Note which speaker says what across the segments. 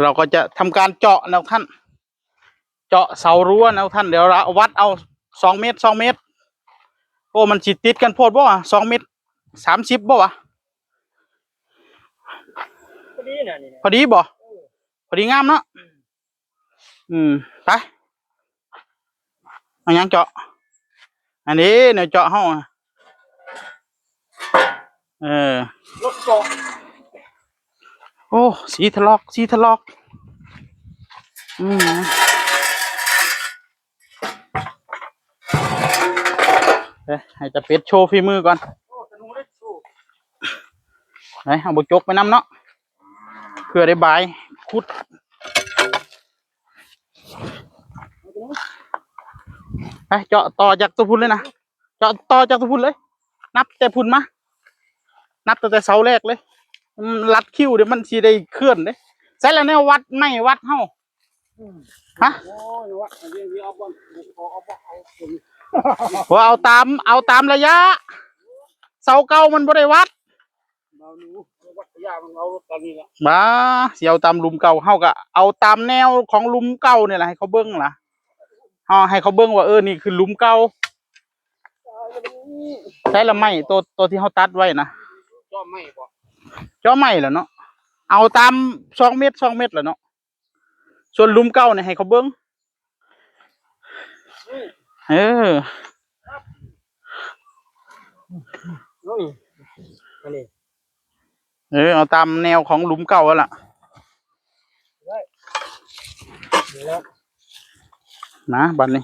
Speaker 1: เราก็จะทำการเจาะนะท่านเจาะเสารั้วนะท่านเดี๋ยวเราวัดเอา2 เมตรโอ้มันสิติดกันโพดบ่2 เมตร 30บ่วะพอดีนะนี่พอดีบ่พอดีงามเนาะไปเอายังเจาะอันนี้เนี่ยเจาะห้องรถเจาะโอ้สีทะลอกให้จะเป็ดโชว์ฝีมือก่อนไหนเอาบุจกไปน้ำเนาะเพื่อได้บายคุดไปเจาะต่อจากตัวพุ่นเลยนะเจาะต่อจากตัวพุ่นเลยนับแต่พุ่นมานับแต่เสาแรกเลยรัดคิ้วเดี๋ยวมันสีได้เคลื่อนเลยใช่แล้วเนี่ยวัดไม่วัดเฮ้าฮะว่าเอาตามระยะเสาเก่ามันบ่ได้วัดบ้าเสียวตามลุมเก่าเฮาก็เอาตามแนวของลุมเก่าเนี่ยแหละให้เขาเบิ้งล่ะให้เขาเบิ้งว่านี่คือลุมเก่าใช่ละไม่ตัวที่เขาตัดไว้นะจ่อไม่เหรอเนาะเอาตาม2 เมตรเหรอเนาะส่วนลุมเก่าเนี่ยให้เขาเบิ้งเอาตามแนวของหลุมเก่าแล้วล่ะนะบัดนี้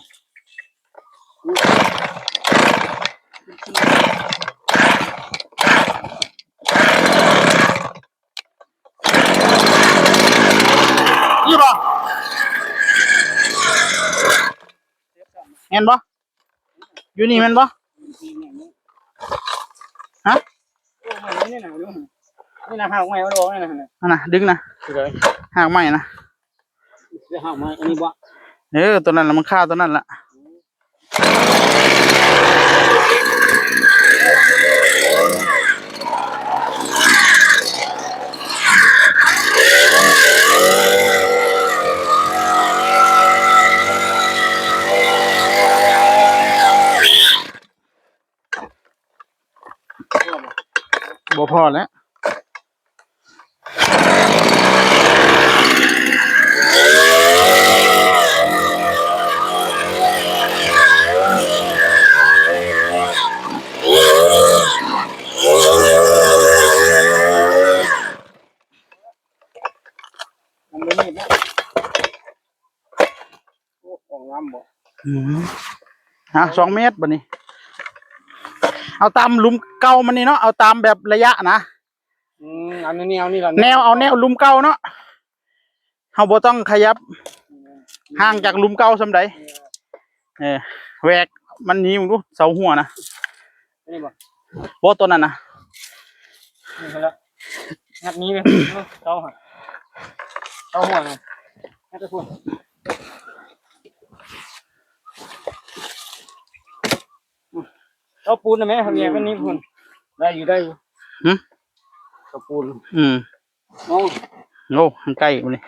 Speaker 1: ยี่บ่เห็นบ่อยู่นี่มันบ่ฮะนี่นะหางไม้มาดูนี่นะดึงนะหางไม้นะหางไม้อันนี้บ่ตัวนั้นละมันฆ่าตัวนั้นละบ่พอแล้ว2 เมตรบัดนี้เอาตามลุมเก่ามันนี่เนาะเอาตามแบบระยะนะอันนี้เอานี่แนวเอาแนวลุมเก่าเนาะเฮาบ่ต้องขยับห่างจากลุมเก่าส่ำใดแหวกมันหนีมึงดูเสาหัวนะนี่บ่ตัวนั้นนะนี่ละงัดนี้เลยเสาหัวนะงัดตะพุ่นเอาปูนนะแม่ทำยังไงวันนี้พุ่นได้อยู่เอาปูนโอ้ใกล้อยู่นี่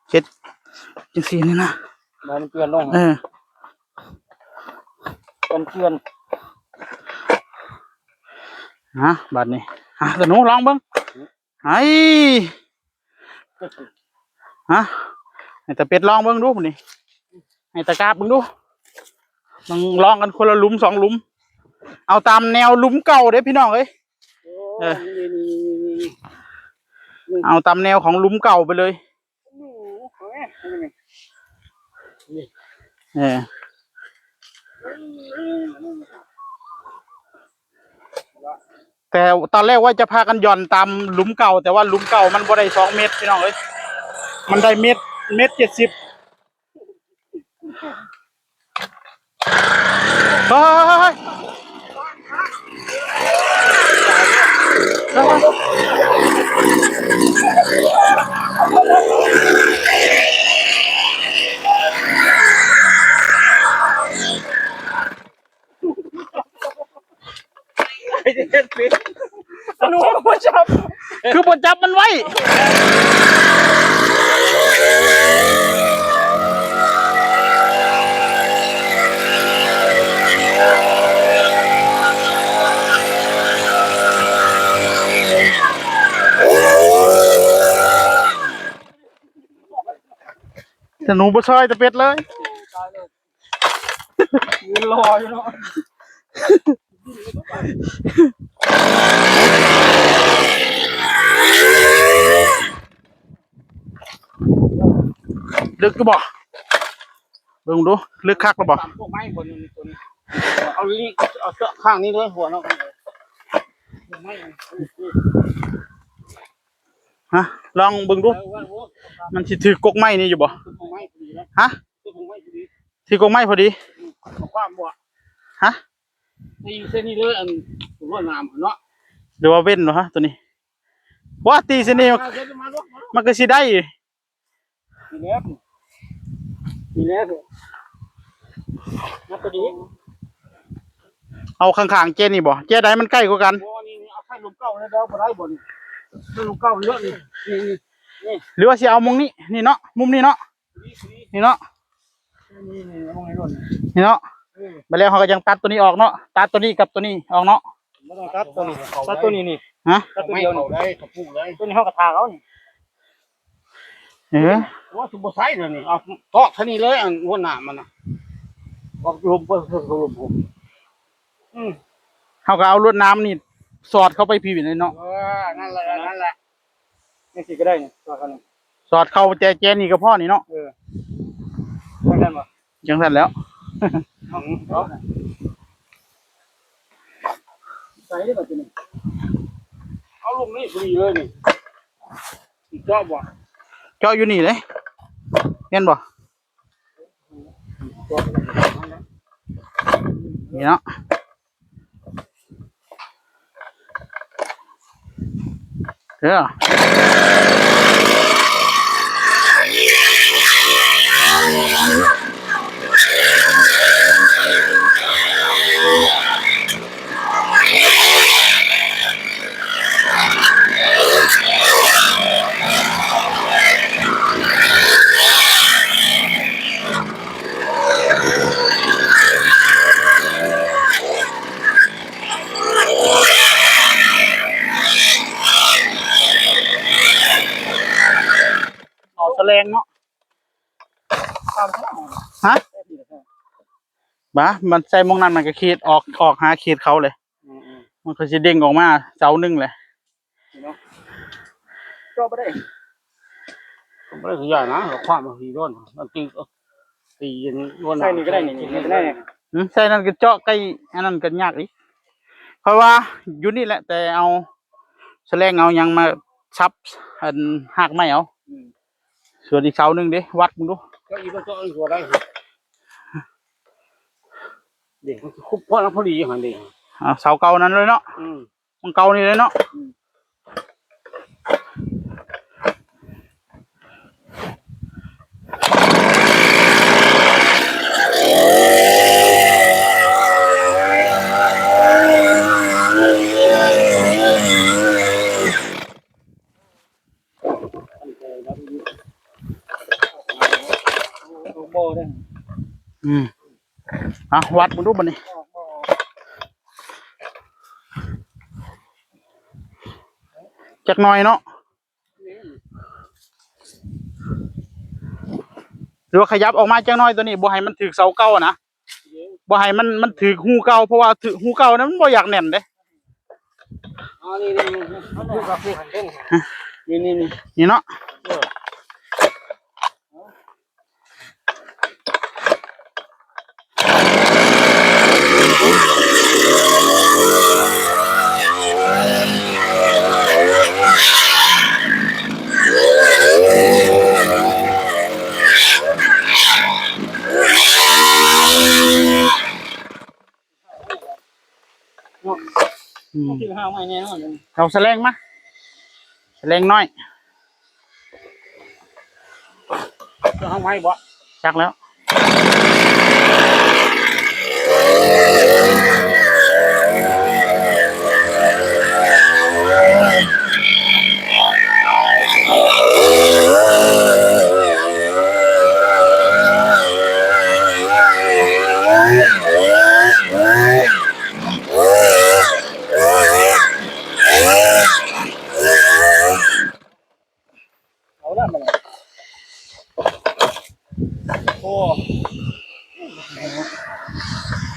Speaker 1: เช็ดจังสีนี่นะมันเกลือนลงเกลือนบัดนี้สนุกลองเบิ้งให้แต่เป็ดลองเบิ้งดูนี่ให้ตะกาบเบิ้งดูลองกันคนละหลุม2 หลุมเอาตามแนวหลุมเก่าเด้พี่น้องเอ้ยเอาตามแนวของหลุมเก่าไปเลย แต่ตอนแรกว่าจะพากันหย่อนตามหลุมเก่าแต่ว่าหลุมเก่ามันบ่ได้2 เมตรพี่น้องเอ้ยมันได้1 เมตร 70เฮ้ย
Speaker 2: หนูบ่จับ
Speaker 1: คือบนจับมันไว้แต่หนูบ่ซอยแต่เป็ดเลย
Speaker 2: ยืนรออยู่เนาะ
Speaker 1: ลึกก็บ่เบิ่งดูลึกคักหรือบ่
Speaker 2: พวกไม้คนนี้เอานี่เอาเสื้อข้างนี้ด้วยหัวเนาะไม้
Speaker 1: ฮะลองเบิ่งดูมันสิถือกกไม้นี่อยู่บ่ฮะถือกกไม้พอดี
Speaker 2: ความบ่
Speaker 1: ฮะ
Speaker 2: นี่เส้นนี้เลยอันหัวน้ำเนาะ
Speaker 1: หรือว่าเว้นเหรอฮะตัวนี้ว่าตีเสนี่มันก็สิได้
Speaker 2: มีแล้วนับตัวนี้
Speaker 1: เอาข้างๆเจนี่บ่เจใดมันใกล้กว่ากัน
Speaker 2: บ่นี่เอาไข่ลูกเก้าแล้วบ่ได้บ่นี่ลูกเก้าเยอะนี่
Speaker 1: หรือว่าสิเอามุมนี้นี่เนาะมุมนี้เนาะนี่เนาะ
Speaker 2: นี่มองให้โดน
Speaker 1: นี่เนาะไปแล้วเขาก็ยังตัดตัวนี้ออกเนาะตัดตัวนี้กับตัวนี้ออกเนาะ
Speaker 2: บ่ต้องตัดตัวนี้ตัดตัวนี้นี่
Speaker 1: ฮะ
Speaker 2: ตัดตัวเดียวนี่ได้กับปุ้งเลยตัวนี้เฮาก็ทาเอานี่ว่าสุบ่ใช้เดี๋ยวนี้เอาตอกเท่านี้เลยอันหัวหน้ามันน่ะออกลมเพิ่นลมผม
Speaker 1: เขาก็เอาลวดน้ำนี่สอดเข้าไปพีวินเลยเนาะ
Speaker 2: นั่นแหละนี่สิก็ได้นี่สอดกัน
Speaker 1: สอดเข้าแจนี่กับพ่อนี่เนาะ
Speaker 2: จังซั่นบ่
Speaker 1: จังซั่นแล้ว
Speaker 2: ใส่ได้บ่ตัวนี้เอาลงนี่พอดีเลยนี่สิเจาะบ่
Speaker 1: เจาะอยู่นี่เลยเห็นบ่นี่เนาะแรงเนาะฮะบ้ามันใส่มองนั้นมันก็ขีดออกหาขีดเขาเลยมันก็จะเด้งออกมาเสาหนึ่งเลย
Speaker 2: ก็ไม่ได้คือใหญ่นะความมันทีด้วนมันตีด้วนใส่นี่ก็ได้นี่ก็ได้
Speaker 1: ใส่นั่นก็เจาะใกล้อันนั้นก็ยากอีกเพราะว่าอยู่นี่แหละแต่เอาแสลงเอายังมาซับอันหักไม่เอาส่วนอีกเสาหนึ่งดิวัดมึงดู
Speaker 2: ก็อีกตัวอีกตัวได้เด็กคุบพ่อแล้วพอดีอย่างนั้นเด็ก
Speaker 1: เสาเก่านั้นเลยเนาะมันเก่านี่เลยเนาะวัดมึงดูมันนี่จักหน่อยเนาะหรือว่าขยับออกมาจักหน่อยตัวนี้บ่ให้มันถือเสาเก่านะบ่ให้มันถือหูเก่าเพราะว่าถือหูเก่านั้นมันบ่อยากแน่นเด้นี่เนาะ
Speaker 2: ชื่อห้าวไม่แน่นอน
Speaker 1: เอาแสลงมาแสลงน้อย
Speaker 2: ชื่อห้าวไม่บ่
Speaker 1: จักแล้ว
Speaker 2: เอาละมันโอ้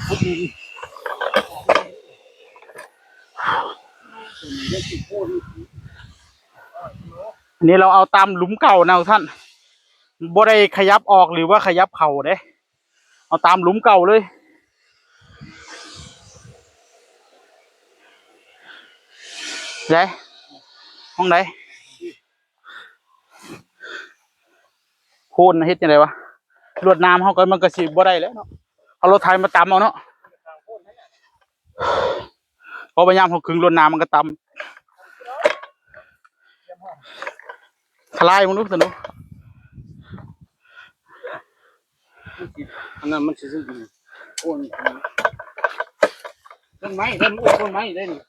Speaker 2: พุดดิน
Speaker 1: อันนี้เราเอาตามหลุมเก่านะท่านบ่ได้ขยับออกหรือว่าขยับเข่าเด้เอาตามหลุมเก่าเลยไหนห้องไหนโคนเฮ็ดยังไงวะรวดน้ำเขาก็มันก็สิบ่ได้แล้วเนาะเอารถไถมาตำเอาเนาะเพราะพยายามเขาขึงรวดน้ำมันก็ตำทลายมึงรู้สนุก
Speaker 2: อันนั้นมันซื่อๆโอนต้นไม้ต้นไม้ได้นี่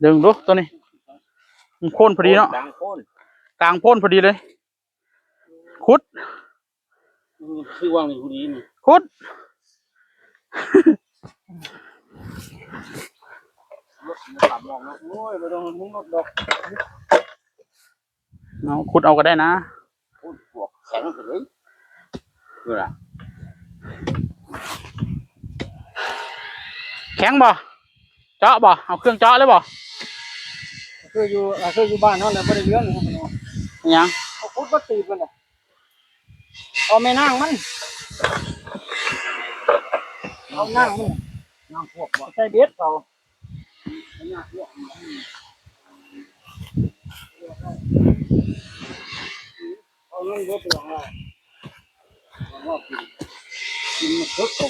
Speaker 1: ดึงดูตัวนี้มันโค่นพอดีเนาะ
Speaker 2: ดังโค่น
Speaker 1: กลางโค่นพอดีเลยขุด
Speaker 2: ชื่อว่ามีผู้ดีนี่
Speaker 1: ขุด
Speaker 2: รถขับลองนะโอ้ยไม่ต้องหุ้งรถดอก
Speaker 1: เอาขุดเอาก็ได้นะ
Speaker 2: โอ้ยพวกแข็งเลยดูละ
Speaker 1: แข็งบ่เจาะบ่เอาเครื่องเจาะเลยบ่
Speaker 2: เคยอยู่บ้านนั่นแหละไม่ได้เลี้ยงนะครับ
Speaker 1: ยัง
Speaker 2: เขาคุดก็ตีมันอ่ะเอาแม่นั่งมันเอานั่งมันนั่งพวกใส่เบ็ดเขาเอาเงินเบ็ดไปลองเอากินมันคึกเขา